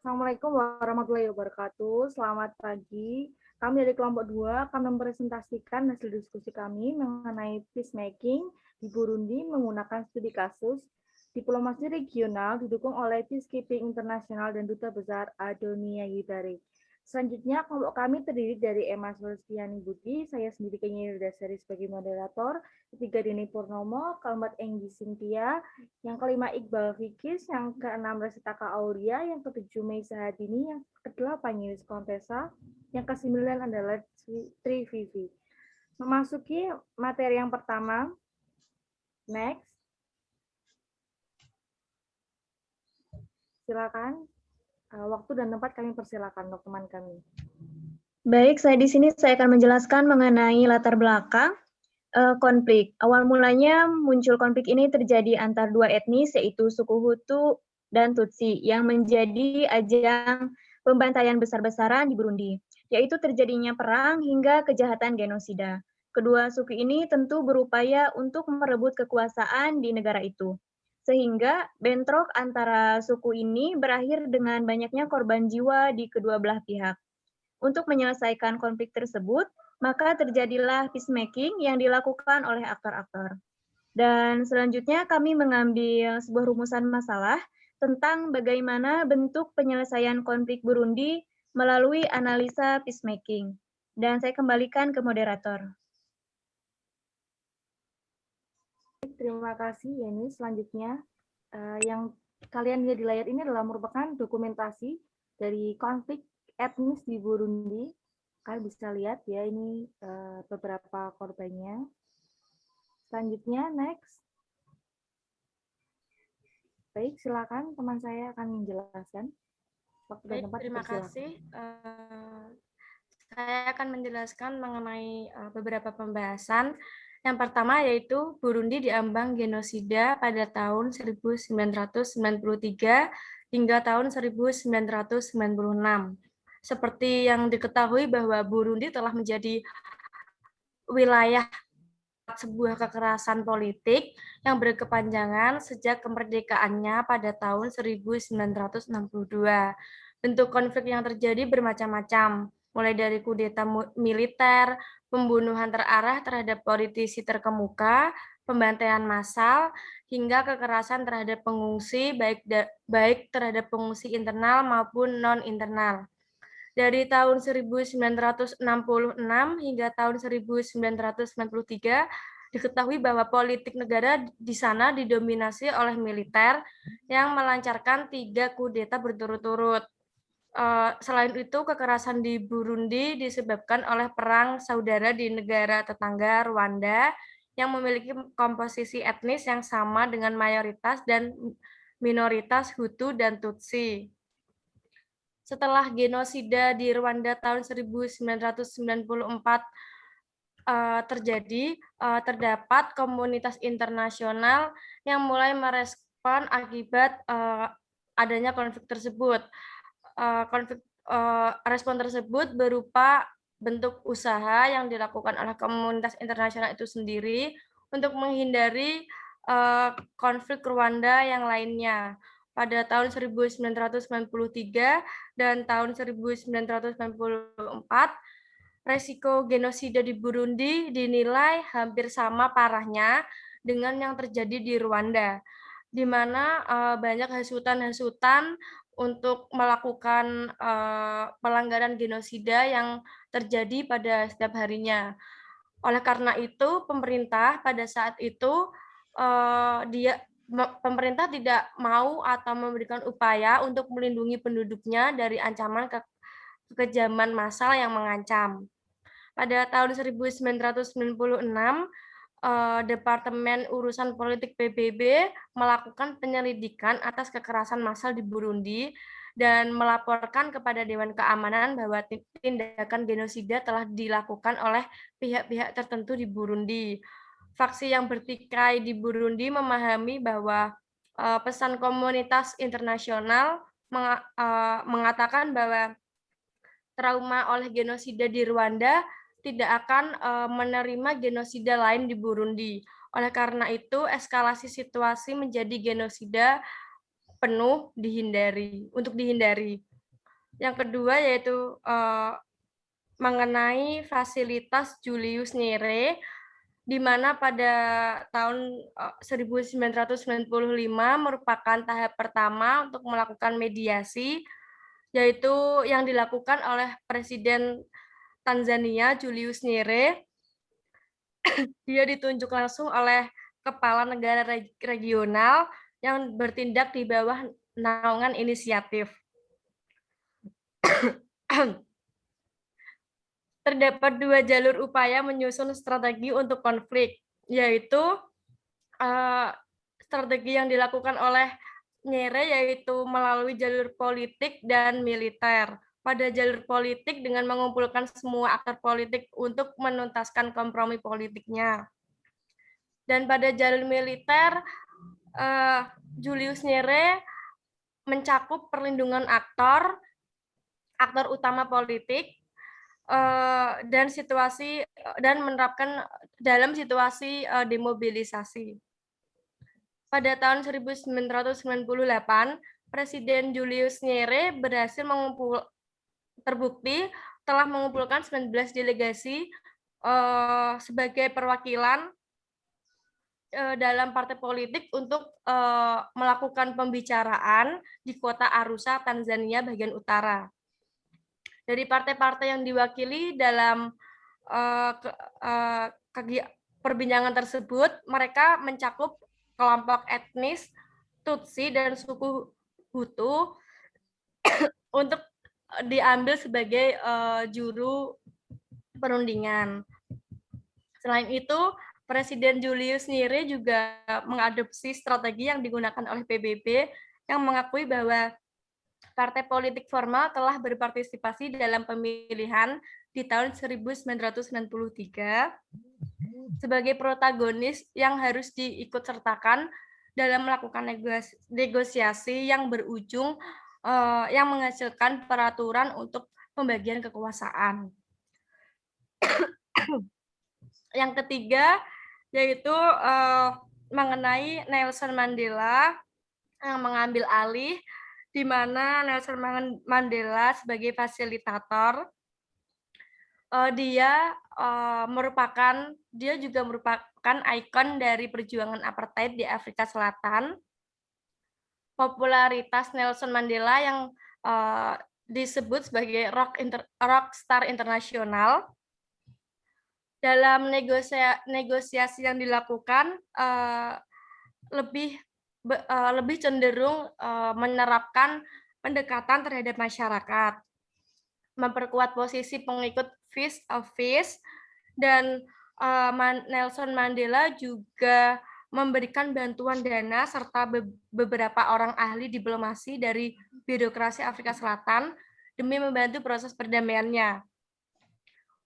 Assalamualaikum warahmatullahi wabarakatuh. Selamat pagi. Kami dari kelompok 2 akan mempresentasikan hasil diskusi kami mengenai peacemaking di Burundi menggunakan studi kasus diplomasi regional didukung oleh Peacekeeping Internasional dan Duta Besar Adonia Yudari. Selanjutnya, kelompok kami terdiri dari Emma Sulstiani Budi, saya sendiri Kenya Yudasari sebagai moderator, ketiga Dini Purnomo, keempat Enggi Cynthia, yang kelima Iqbal Fikis, yang keenam Resitaka Aulia, yang ketujuh Mei Sahadini, yang kedelapan Yunis Kontesa, yang kesembilan adalah Tri Vivi. Memasuki materi yang pertama, next. Silakan. Waktu dan tempat kami persilakan dokumen kami. Baik, saya akan menjelaskan mengenai latar belakang konflik. Awal mulanya muncul konflik ini terjadi antar dua etnis, yaitu suku Hutu dan Tutsi, yang menjadi ajang pembantaian besar-besaran di Burundi, yaitu terjadinya perang hingga kejahatan genosida. Kedua suku ini tentu berupaya untuk merebut kekuasaan di negara itu, sehingga bentrok antara suku ini berakhir dengan banyaknya korban jiwa di kedua belah pihak. Untuk menyelesaikan konflik tersebut, maka terjadilah peacemaking yang dilakukan oleh aktor-aktor. Dan selanjutnya kami mengambil sebuah rumusan masalah tentang bagaimana bentuk penyelesaian konflik Burundi melalui analisa peacemaking. Dan saya kembalikan ke moderator. Terima kasih, Yeni. Selanjutnya, yang kalian lihat di layar ini adalah merupakan dokumentasi dari konflik etnis di Burundi. Kalian bisa lihat ya, ini beberapa korbannya. Selanjutnya, next. Baik, silakan teman saya akan menjelaskan. Baik, terima kasih. Saya akan menjelaskan mengenai beberapa pembahasan. Yang pertama yaitu Burundi diambang genosida pada tahun 1993 hingga tahun 1996. Seperti yang diketahui bahwa Burundi telah menjadi wilayah sebuah kekerasan politik yang berkepanjangan sejak kemerdekaannya pada tahun 1962. Bentuk konflik yang terjadi bermacam-macam, mulai dari kudeta militer, pembunuhan terarah terhadap politisi terkemuka, pembantaian massal, hingga kekerasan terhadap pengungsi, baik terhadap pengungsi internal maupun non-internal. Dari tahun 1966 hingga tahun 1993, diketahui bahwa politik negara di sana didominasi oleh militer yang melancarkan 3 kudeta berturut-turut. Selain itu, kekerasan di Burundi disebabkan oleh perang saudara di negara tetangga Rwanda yang memiliki komposisi etnis yang sama dengan mayoritas dan minoritas Hutu dan Tutsi. Setelah genosida di Rwanda tahun 1994 terjadi, terdapat komunitas internasional yang mulai merespon akibat adanya konflik tersebut. Respon tersebut berupa bentuk usaha yang dilakukan oleh komunitas internasional itu sendiri untuk menghindari konflik Rwanda yang lainnya. Pada tahun 1993 dan tahun 1994, resiko genosida di Burundi dinilai hampir sama parahnya dengan yang terjadi di Rwanda, di mana banyak hasutan-hasutan untuk melakukan pelanggaran genosida yang terjadi pada setiap harinya. Oleh karena itu, pemerintah pada saat itu pemerintah tidak mau atau memberikan upaya untuk melindungi penduduknya dari ancaman kekejaman massal yang mengancam. Pada tahun 1996, Departemen Urusan Politik PBB melakukan penyelidikan atas kekerasan massal di Burundi dan melaporkan kepada Dewan Keamanan bahwa tindakan genosida telah dilakukan oleh pihak-pihak tertentu di Burundi. Faksi yang bertikai di Burundi memahami bahwa pesan komunitas internasional mengatakan bahwa trauma oleh genosida di Rwanda tidak akan menerima genosida lain di Burundi. Oleh karena itu, eskalasi situasi menjadi genosida penuh untuk dihindari. Yang kedua yaitu mengenai fasilitas Julius Nyere, di mana pada tahun 1995 merupakan tahap pertama untuk melakukan mediasi, yaitu yang dilakukan oleh Presiden Tanzania Julius Nyere. Dia ditunjuk langsung oleh kepala negara regional yang bertindak di bawah naungan inisiatif. Terdapat 2 jalur upaya menyusun strategi untuk konflik, yaitu strategi yang dilakukan oleh Nyere yaitu melalui jalur politik dan militer. Pada jalur politik dengan mengumpulkan semua aktor politik untuk menuntaskan kompromi politiknya. Dan pada jalur militer, Julius Nyere mencakup perlindungan aktor utama politik, dan menerapkan dalam situasi demobilisasi. Pada tahun 1998, Presiden Julius Nyere berhasil terbukti telah mengumpulkan 19 delegasi sebagai perwakilan dalam partai politik untuk melakukan pembicaraan di kota Arusha, Tanzania bagian utara. Dari partai-partai yang diwakili dalam perbincangan tersebut, mereka mencakup kelompok etnis Tutsi dan suku Hutu untuk diambil sebagai juru perundingan. Selain itu, Presiden Julius Nyere juga mengadopsi strategi yang digunakan oleh PBB yang mengakui bahwa partai politik formal telah berpartisipasi dalam pemilihan di tahun 1993 sebagai protagonis yang harus diikutsertakan dalam melakukan negosiasi yang berujung yang menghasilkan peraturan untuk pembagian kekuasaan. Yang ketiga yaitu mengenai Nelson Mandela yang mengambil alih, di mana Nelson Mandela sebagai fasilitator, dia juga merupakan ikon dari perjuangan apartheid di Afrika Selatan. Popularitas Nelson Mandela yang disebut sebagai rockstar internasional. Dalam negosiasi yang dilakukan lebih cenderung menerapkan pendekatan terhadap masyarakat, memperkuat posisi pengikut Face of Face, dan Nelson Mandela juga memberikan bantuan dana serta beberapa orang ahli diplomasi dari birokrasi Afrika Selatan demi membantu proses perdamaiannya.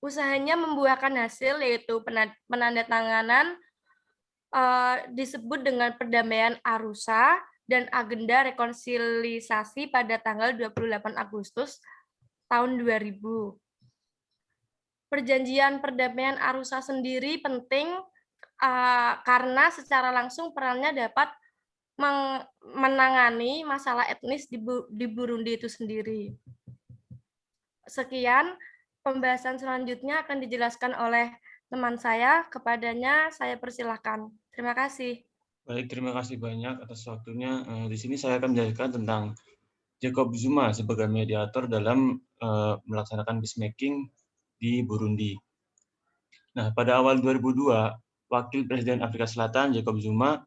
Usahanya membuahkan hasil, yaitu penandatanganan disebut dengan perdamaian Arusha dan agenda rekonsiliasi pada tanggal 28 Agustus tahun 2000. Perjanjian perdamaian Arusha sendiri penting karena secara langsung perannya dapat menangani masalah etnis di Burundi itu sendiri. Sekian, pembahasan selanjutnya akan dijelaskan oleh teman saya. Kepadanya saya persilahkan. Terima kasih. Baik, terima kasih banyak atas waktunya. Di sini saya akan menjelaskan tentang Jacob Zuma sebagai mediator dalam melaksanakan peacemaking di Burundi. Nah, pada awal 2002, Wakil Presiden Afrika Selatan Jacob Zuma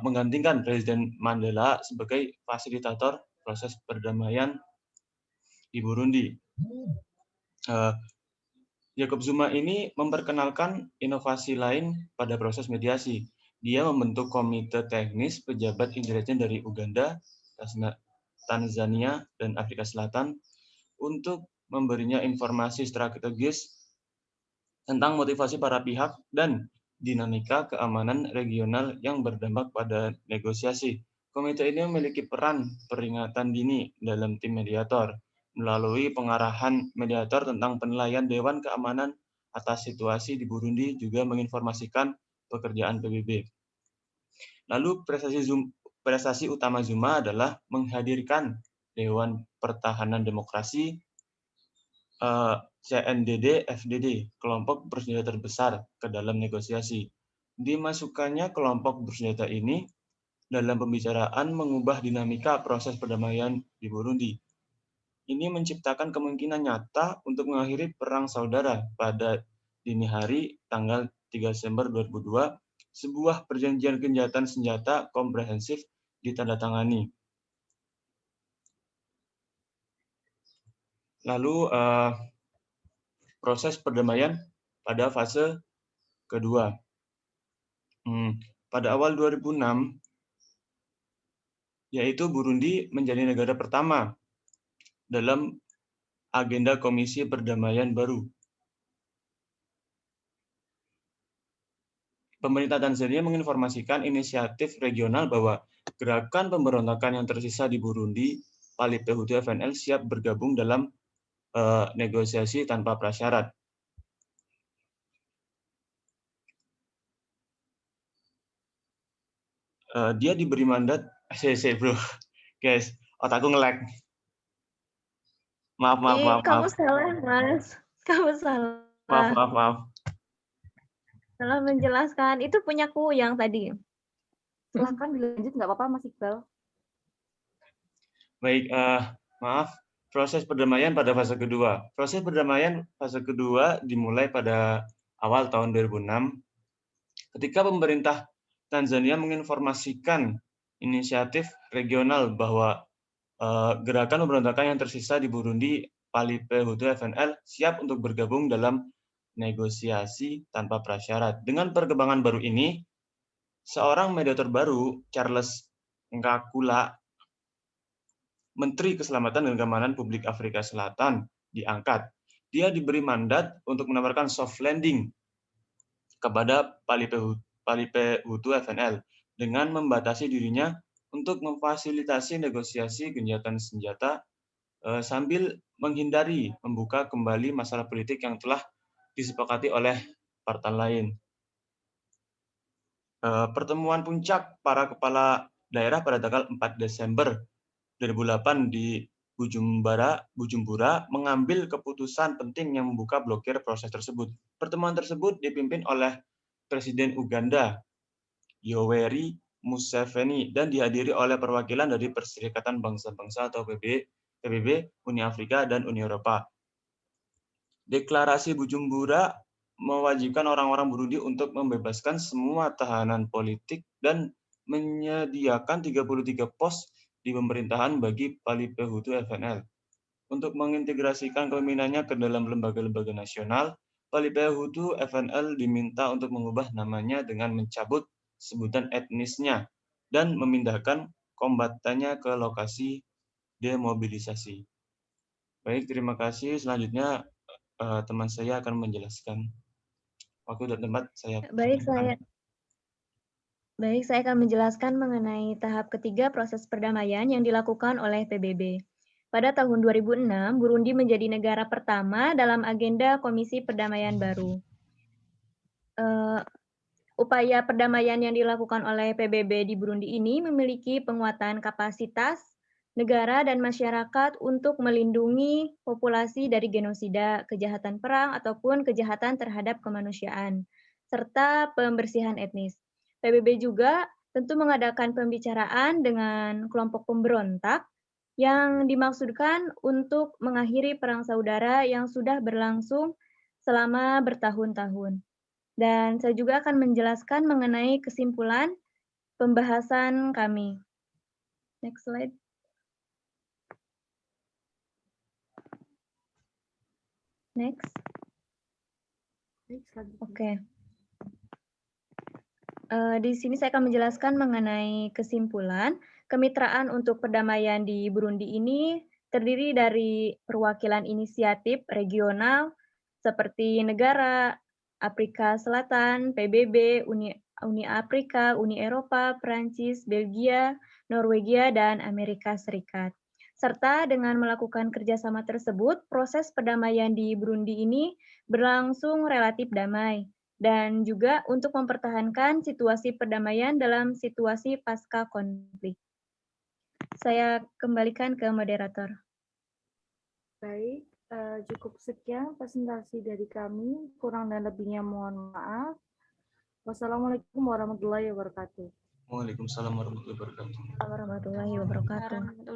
menggantikan Presiden Mandela sebagai fasilitator proses perdamaian di Burundi. Jacob Zuma ini memperkenalkan inovasi lain pada proses mediasi. Dia membentuk komite teknis pejabat intelijen dari Uganda, Tanzania, dan Afrika Selatan untuk memberinya informasi strategis tentang motivasi para pihak dan dinamika keamanan regional yang berdampak pada negosiasi. Komite ini memiliki peran peringatan dini dalam tim mediator, melalui pengarahan mediator tentang penilaian Dewan Keamanan atas situasi di Burundi, juga menginformasikan pekerjaan PBB. Lalu prestasi utama Zuma adalah menghadirkan Dewan Pertahanan Demokrasi, CNDD-FDD, kelompok bersenjata terbesar, ke dalam negosiasi. Dimasukkannya kelompok bersenjata ini dalam pembicaraan mengubah dinamika proses perdamaian di Burundi. Ini menciptakan kemungkinan nyata untuk mengakhiri perang saudara pada dini hari tanggal 3 Desember 2002, sebuah perjanjian gencatan senjata komprehensif ditandatangani. Lalu proses perdamaian pada fase kedua. Pada awal 2006, yaitu Burundi menjadi negara pertama dalam agenda Komisi Perdamaian baru. Pemerintah Tanzania menginformasikan inisiatif regional bahwa gerakan pemberontakan yang tersisa di Burundi, Palipe Hutu FNL, siap bergabung dalam negosiasi tanpa prasyarat. Dia diberi mandat, bro, guys, otakku nge-lag. Maaf. Kamu salah, Mas. Kamu salah. Maaf. Salah menjelaskan. Itu punyaku yang tadi. Silakan dilanjut, nggak apa-apa, Mas Iqbal. Baik, maaf. Proses perdamaian pada fase kedua. Proses perdamaian fase kedua dimulai pada awal tahun 2006, ketika pemerintah Tanzania menginformasikan inisiatif regional bahwa gerakan pemberontakan yang tersisa di Burundi, Palipe Hutu FNL, siap untuk bergabung dalam negosiasi tanpa prasyarat. Dengan perkembangan baru ini, seorang mediator baru, Charles Nkakula, Menteri Keselamatan dan Keamanan Publik Afrika Selatan, diangkat. Dia diberi mandat untuk menawarkan soft landing kepada Palipe Hutu FNL dengan membatasi dirinya untuk memfasilitasi negosiasi gencatan senjata sambil menghindari membuka kembali masalah politik yang telah disepakati oleh partai lain. Pertemuan puncak para kepala daerah pada tanggal 4 Desember 2008 di Bujumbura mengambil keputusan penting yang membuka blokir proses tersebut. Pertemuan tersebut dipimpin oleh Presiden Uganda, Yoweri Museveni, dan dihadiri oleh perwakilan dari Perserikatan Bangsa-Bangsa atau PBB, Uni Afrika, dan Uni Eropa. Deklarasi Bujumbura mewajibkan orang-orang Burundi untuk membebaskan semua tahanan politik dan menyediakan 33 pos di pemerintahan bagi Palipe Hutu FNL. Untuk mengintegrasikan kepemimpinannya ke dalam lembaga-lembaga nasional, Palipe Hutu FNL diminta untuk mengubah namanya dengan mencabut sebutan etnisnya dan memindahkan kombatannya ke lokasi demobilisasi. Baik, terima kasih. Selanjutnya teman saya akan menjelaskan. Waktu dan tempat saya. Baik, saya akan menjelaskan mengenai tahap ketiga proses perdamaian yang dilakukan oleh PBB. Pada tahun 2006, Burundi menjadi negara pertama dalam agenda Komisi Perdamaian baru. Upaya perdamaian yang dilakukan oleh PBB di Burundi ini memiliki penguatan kapasitas negara dan masyarakat untuk melindungi populasi dari genosida, kejahatan perang, ataupun kejahatan terhadap kemanusiaan, serta pembersihan etnis. PBB juga tentu mengadakan pembicaraan dengan kelompok pemberontak yang dimaksudkan untuk mengakhiri perang saudara yang sudah berlangsung selama bertahun-tahun. Dan saya juga akan menjelaskan mengenai kesimpulan pembahasan kami. Next slide. Next. Oke. Di sini saya akan menjelaskan mengenai kesimpulan. Kemitraan untuk perdamaian di Burundi ini terdiri dari perwakilan inisiatif regional seperti negara Afrika Selatan, PBB, Uni Afrika, Uni Eropa, Prancis, Belgia, Norwegia, dan Amerika Serikat. Serta dengan melakukan kerjasama tersebut, proses perdamaian di Burundi ini berlangsung relatif damai, dan juga untuk mempertahankan situasi perdamaian dalam situasi pasca konflik. Saya kembalikan ke moderator. Baik, cukup sekian presentasi dari kami. Kurang dan lebihnya mohon maaf. Wassalamualaikum warahmatullahi wabarakatuh. Waalaikumsalam warahmatullahi wabarakatuh. Warahmatullahi wabarakatuh. Warahmatullahi